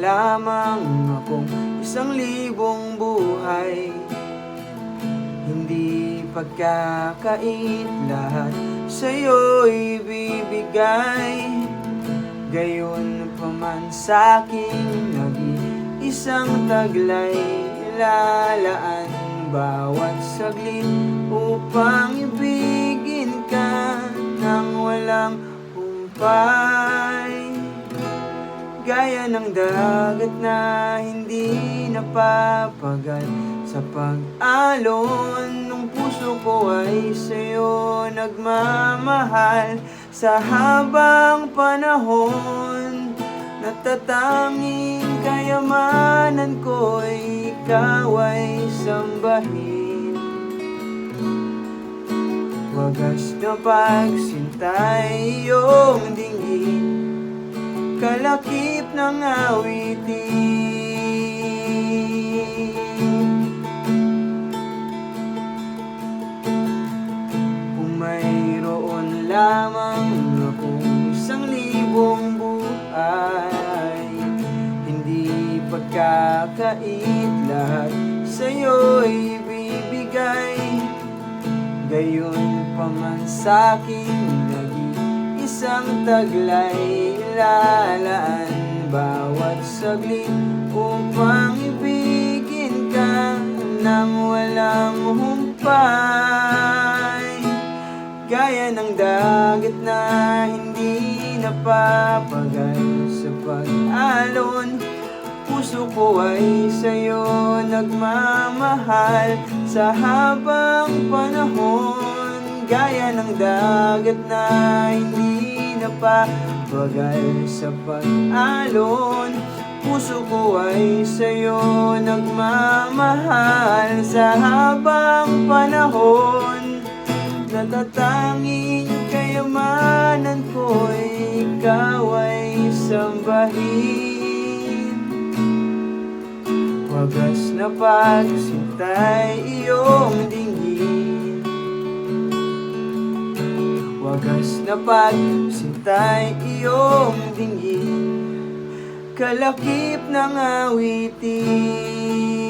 lamang akong 1,000 buhay. Hindi pagkakait lahat sa'yo'y bibigay. Gayon pa man sa'king nag-iisang taglay, lalaan bawat saglit upang ibigin ka nang walang humpay. Gaya ng dagat na hindi napapagal sa pag-alon, nung puso ko ay sa'yo nagmamahal. Sa habang panahon, natatanging kayamanan ko'y ikaw ay sambahin. Wagas na pagsinta'y iyong dinggin, kalakip ng awitin. Kung mayroon lamang akong 1,000 buhay, hindi pagkakait lahat sa'yo'y bibigay. Gayon pa man sa'king nag-iisang taglay, lalaan bawat saglit upang ibigin ka nang walang humpay. Gaya ng dagat na hindi napapagal sa pag-alon, puso ko ay sa'yo nagmamahal. Sa habang panahon, gaya ng dagat na hindi napapagal sa pag-alon, puso ko ay sa'yo nagmamahal. Sa habang panahon, natatanging kayamanan ko'y ikaw ay sambahin. Wagas na pagsinta'y iyong dinggin, wagas na pagsinta'y iyong dinggin, kalakip ng awitin.